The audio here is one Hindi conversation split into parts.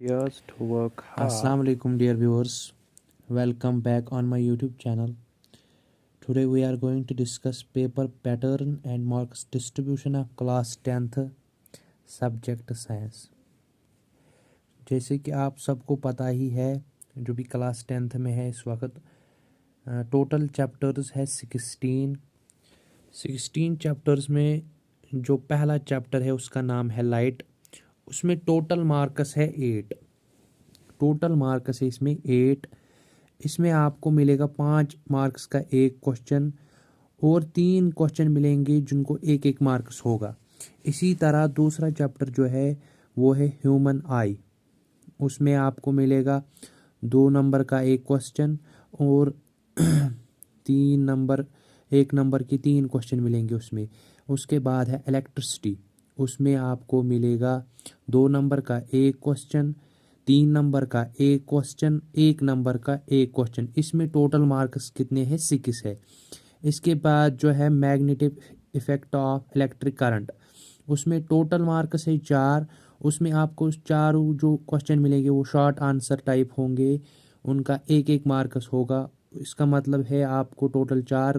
Years to work hard. Assalamu alaikum dear viewers, welcome back on my YouTube channel. Today we are going to discuss paper pattern and marks distribution of class 10th subject science. जैसे कि आप सबको पता ही है, जो भी क्लास 10th में है इस वक्त, टोटल चैप्टर्स है 16 चैप्टर्स में जो पहला चैप्टर है उसका नाम है लाइट। उसमें टोटल मार्क्स है 8। टोटल मार्क्स है इसमें 8। इसमें आपको मिलेगा 5 मार्क्स का एक क्वेश्चन और 3 क्वेश्चन मिलेंगे जिनको एक एक मार्क्स होगा। इसी तरह दूसरा चैप्टर जो है वो है ह्यूमन आई। उसमें आपको मिलेगा 2 नंबर का एक क्वेश्चन और 1 नंबर के 3 क्वेश्चन मिलेंगे उसमें। उसके बाद है इलेक्ट्रिसिटी। उसमें आपको मिलेगा 2 नंबर का एक क्वेश्चन, 3 नंबर का एक क्वेश्चन, 1 नंबर का एक क्वेश्चन। इसमें टोटल मार्क्स कितने हैं? 6 है। इसके बाद जो है magnetic effect of electric current, उसमें टोटल मार्क्स है 4। उसमें आपको चारों जो क्वेश्चन मिलेंगे वो शॉर्ट आंसर टाइप होंगे, उनका एक एक मार्क्स होगा। इसका मतलब है आपको टोटल 4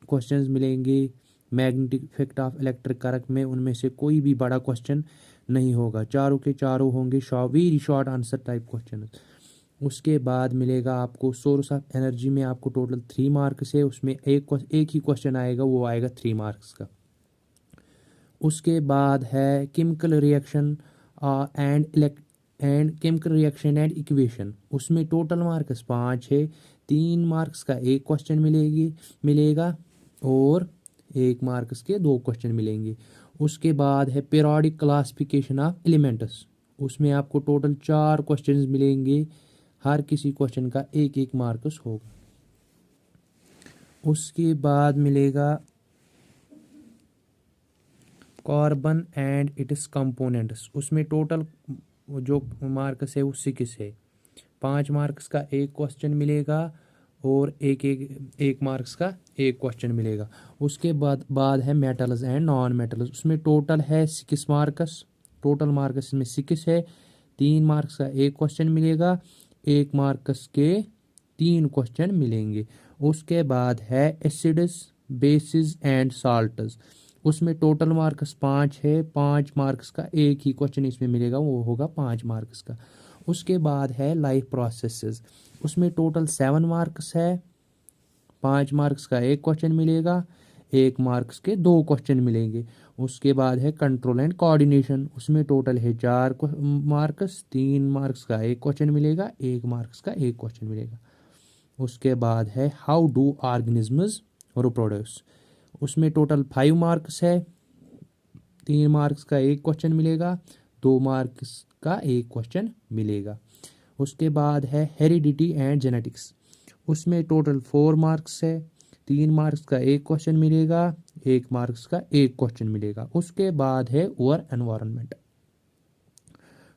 क्वेश्चंस मिलेंगे magnetic effect of electric current में। उनमें से कोई भी बड़ा क्वेश्चन नहीं होगा, चारों के चारों होंगे very short answer type question. उसके बाद मिलेगा आपको सोर्स ऑफ एनर्जी में आपको टोटल 3 मार्क्स है। उसमें एक ही क्वेश्चन आएगा, वो आएगा 3 मार्क्स का। उसके बाद है केमिकल रिएक्शन एंड इक्वेशन। उसमें टोटल मार्क्स 5 है। 3 मार्क्स का एक क्वेश्चन मिलेगा और 1 मार्क्स के 2 क्वेश्चन मिलेंगे। उसके बाद है पीरियोडिक क्लासिफिकेशन ऑफ एलिमेंट्स। उसमें आपको टोटल 4 क्वेश्चंस मिलेंगे, हर किसी क्वेश्चन का एक एक मार्क्स होगा। उसके बाद मिलेगा कार्बन एंड इट्स कंपोनेंट्स। उसमें टोटल जो मार्क्स है वो 6 है। 5 मार्क्स का एक क्वेश्चन मिलेगा और एक मार्क्स का एक क्वेश्चन मिलेगा। उसके बाद है मेटल्स एंड नॉन मेटल्स। उसमें टोटल है 6 मार्क्स। टोटल मार्क्स में 6 है। 3 मार्क्स का एक क्वेश्चन मिलेगा, 1 मार्क्स के 3 क्वेश्चन मिलेंगे। उसके बाद है एसिड्स, बेसिस एंड साल्ट्स। उसमें टोटल मार्क्स 5 है। 5 मार्क्स का एक ही क्वेश्चन इसमें मिलेगा, वो होगा 5 मार्क्स का। उसके बाद है लाइफ प्रोसेसेस। उसमें टोटल 7 मार्क्स है। 5 मार्क्स का एक क्वेश्चन मिलेगा, 1 मार्क्स के 2 क्वेश्चन मिलेंगे। उसके बाद है कंट्रोल एंड कोऑर्डिनेशन। उसमें टोटल है 4 मार्क्स। 3 मार्क्स का एक क्वेश्चन मिलेगा, 1 मार्क्स का एक क्वेश्चन मिलेगा। उसके बाद है हाउ डू ऑर्गेनिजम्स रिप्रोड्यूस। उसमें टोटल 5 मार्क्स है। 3 मार्क्स का एक क्वेश्चन मिलेगा, 2 मार्क्स का एक क्वेश्चन मिलेगा। उसके बाद है हेरिडिटी एंड जेनेटिक्स। उसमें टोटल 4 मार्क्स है। 3 मार्क्स का एक क्वेश्चन मिलेगा, 1 मार्क्स का एक क्वेश्चन मिलेगा। उसके बाद है ओवर एनवायरनमेंट।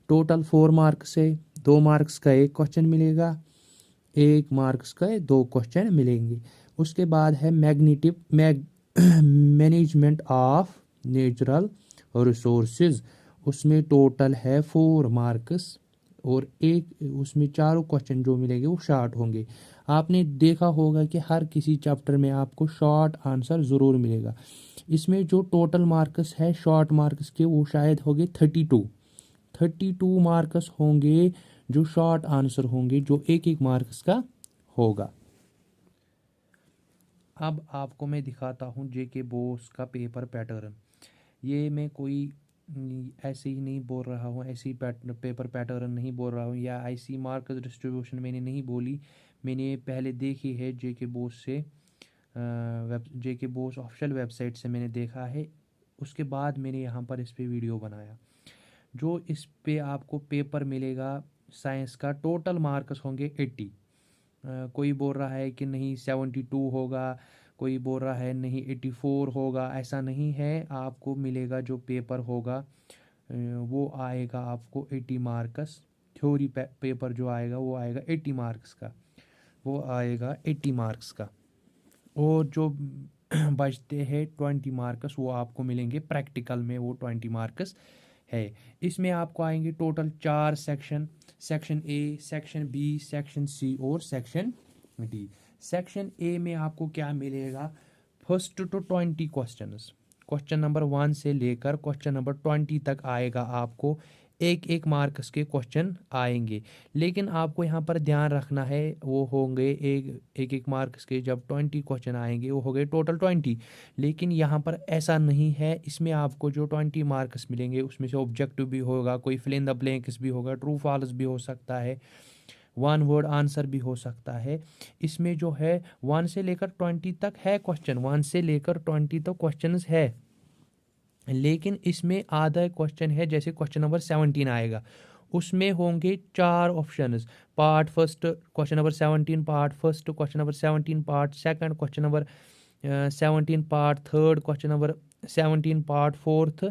टोटल 4 मार्क्स है। 2 मार्क्स का एक क्वेश्चन मिलेगा, 1 मार्क्स का 2 क्वेश्चन मिलेंगे। उसके बाद है मैनेजमेंट ऑफ नेचुरल रिसोर्सेज। उसमें टोटल है 4 मार्क्स और एक उसमें चारों क्वेश्चन जो मिलेंगे वो शॉर्ट होंगे। आपने देखा होगा कि हर किसी चैप्टर में आपको शॉर्ट आंसर ज़रूर मिलेगा। इसमें जो टोटल मार्क्स है शॉर्ट मार्क्स के वो शायद होंगे 32 मार्क्स होंगे जो शॉर्ट आंसर होंगे, जो एक एक मार्क्स का होगा। अब आपको मैं दिखाता हूँ जेके बोस का पेपर पैटर्न। ये मैं कोई ऐसे ही नहीं बोल रहा हूँ, ऐसी पेपर पैटर्न नहीं बोल रहा हूँ या ऐसी मार्क्स डिस्ट्रीब्यूशन मैंने नहीं बोली। मैंने पहले देखी है जेके बोस से, जेके बोस ऑफिशियल वेबसाइट से मैंने देखा है। उसके बाद मैंने यहाँ पर इस पे वीडियो बनाया। जो इस पे आपको पेपर मिलेगा साइंस का, टोटल मार्क्स होंगे 80। कोई बोल रहा है कि नहीं 72 होगा, कोई बोल रहा है नहीं 84 होगा। ऐसा नहीं है। आपको मिलेगा जो पेपर होगा वो आएगा आपको 80 मार्क्स। थ्योरी पेपर जो आएगा वो आएगा 80 मार्क्स का, वो आएगा 80 मार्क्स का। और जो बचते हैं 20 मार्क्स वो आपको मिलेंगे प्रैक्टिकल में, वो 20 मार्क्स है। इसमें आपको आएंगे total 4 section. Section A, section B, section C और सेक्शन डी। सेक्शन ए में आपको क्या मिलेगा, first to 20 questions, question number 1 से लेकर क्वेश्चन नंबर 20 तक आएगा। आपको एक एक मार्क्स के क्वेश्चन आएंगे, लेकिन आपको यहाँ पर ध्यान रखना है, वो होंगे एक एक मार्क्स के जब 20 क्वेश्चन आएंगे वो हो गए टोटल 20। लेकिन यहाँ पर ऐसा नहीं है, इसमें आपको जो 20 मार्क्स मिलेंगे उसमें से ऑब्जेक्टिव भी होगा, कोई फिल इन द ब्लैंक्स भी होगा, ट्रू फॉल्स भी हो सकता है, वन वर्ड आंसर भी हो सकता है। इसमें जो है 1 से लेकर 20 तक है क्वेश्चन, 1 से लेकर 20 तक क्वेश्चन है, लेकिन इसमें आधा क्वेश्चन है, जैसे क्वेश्चन नंबर 17 आएगा उसमें होंगे 4 options, part first question number 17 part first, question number 17 part second, question number 17 part third, question number 17 part fourth.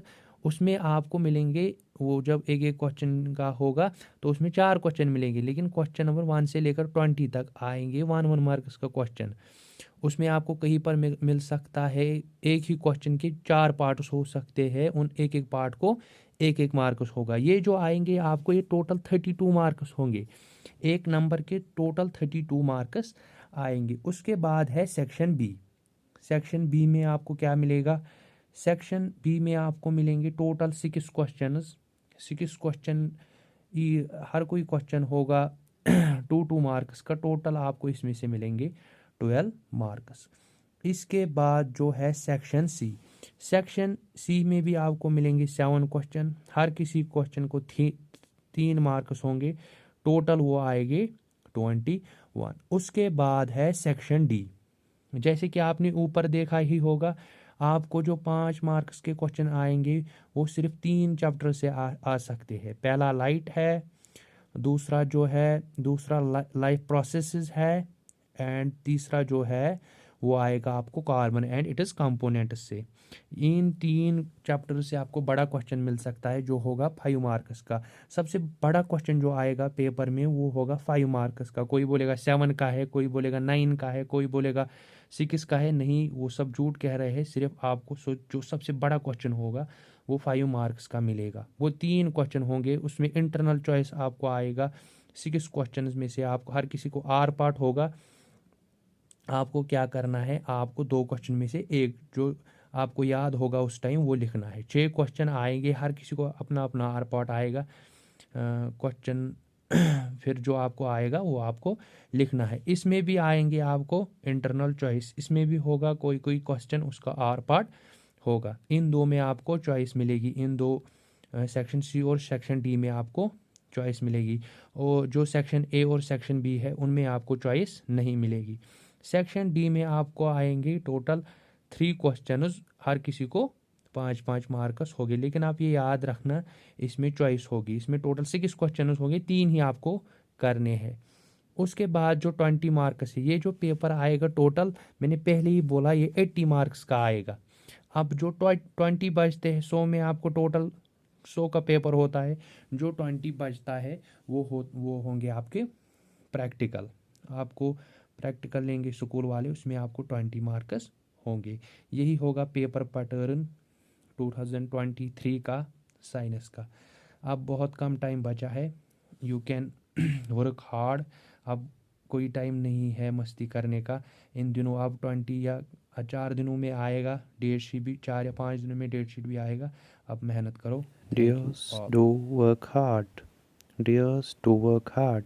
उसमें आपको मिलेंगे, वो जब एक एक क्वेश्चन का होगा तो उसमें 4 क्वेश्चन मिलेंगे, लेकिन क्वेश्चन नंबर 1 से लेकर 20 तक आएंगे 1 मार्क्स का क्वेश्चन। उसमें आपको कहीं पर मिल सकता है एक ही क्वेश्चन के 4 पार्ट्स हो सकते हैं, उन एक एक पार्ट को एक एक मार्क्स होगा। ये जो आएंगे आपको ये टोटल 32 मार्क्स होंगे, एक नंबर के टोटल 32 मार्क्स आएंगे। उसके बाद है सेक्शन बी। सेक्शन बी में आपको क्या मिलेगा, सेक्शन बी में आपको मिलेंगे टोटल 6 क्वेश्चंस, 6 क्वेश्चन, हर कोई क्वेश्चन होगा 2 मार्क्स का, टोटल आपको इसमें से मिलेंगे 12 मार्क्स। इसके बाद जो है सेक्शन सी, सेक्शन सी में भी आपको मिलेंगे 7 क्वेश्चन, हर किसी क्वेश्चन को 3 मार्क्स होंगे, टोटल वो आएंगे 21। उसके बाद है सेक्शन डी। जैसे कि आपने ऊपर देखा ही होगा, आपको जो 5 मार्क्स के क्वेश्चन आएंगे वो सिर्फ 3 चैप्टर से आ सकते हैं। पहला लाइट है, दूसरा जो है दूसरा लाइफ प्रोसेसेस है, एंड तीसरा जो है वो आएगा आपको carbon and it is components से। इन 3 चैप्टर से आपको बड़ा क्वेश्चन मिल सकता है जो होगा 5 मार्क्स का। सबसे बड़ा क्वेश्चन जो आएगा पेपर में वो होगा 5 मार्क्स का। कोई बोलेगा 7 का है, कोई बोलेगा 9 का है, कोई बोलेगा 6 का है, नहीं वो सब झूठ कह रहे हैं। सिर्फ आपको जो सबसे बड़ा क्वेश्चन होगा वो 5 मार्क्स का मिलेगा। वो 3 क्वेश्चन होंगे, उसमें इंटरनल चॉइस आपको आएगा 6 क्वेश्चन में से। आपको हर किसी को आर पार्ट होगा, आपको क्या करना है, आपको 2 क्वेश्चन में से एक जो आपको याद होगा उस टाइम वो लिखना है। 6 क्वेश्चन आएंगे, हर किसी को अपना अपना आर पार्ट आएगा क्वेश्चन फिर जो आपको आएगा वो आपको लिखना है। इसमें भी आएंगे आपको इंटरनल चॉइस, इसमें भी होगा कोई कोई क्वेश्चन उसका आर पार्ट होगा। इन 2 में आपको चॉइस मिलेगी, इन 2 सेक्शन सी और सेक्शन डी में आपको चॉइस मिलेगी, और जो सेक्शन ए और सेक्शन बी है उनमें आपको चॉइस नहीं मिलेगी। सेक्शन डी में आपको आएंगे टोटल 3 क्वेश्चंस, हर किसी को 5-5 मार्क्स हो गए, लेकिन आप ये याद रखना इसमें चॉइस होगी। इसमें टोटल 6 क्वेश्चन हो गए, 3 ही आपको करने हैं। उसके बाद जो 20 मार्क्स है, ये जो पेपर आएगा टोटल मैंने पहले ही बोला ये 80 मार्क्स का आएगा। अब जो 20 बचते हैं 100 में आपको टोटल 100 का पेपर होता है, जो 20 बचता है वो होंगे आपके प्रैक्टिकल। आपको प्रैक्टिकल लेंगे स्कूल वाले, उसमें आपको 20 मार्क्स होंगे। यही होगा पेपर पैटर्न 2023 का साइंस का। अब बहुत कम टाइम बचा है, यू कैन वर्क हार्ड। अब कोई टाइम नहीं है मस्ती करने का। इन दिनों अब 20 या 4 दिनों में आएगा डेट शीट भी, 4 या 5 दिनों में डेट शीट भी आएगा। अब मेहनत करो। Dears, do work hard. Dears, do work hard.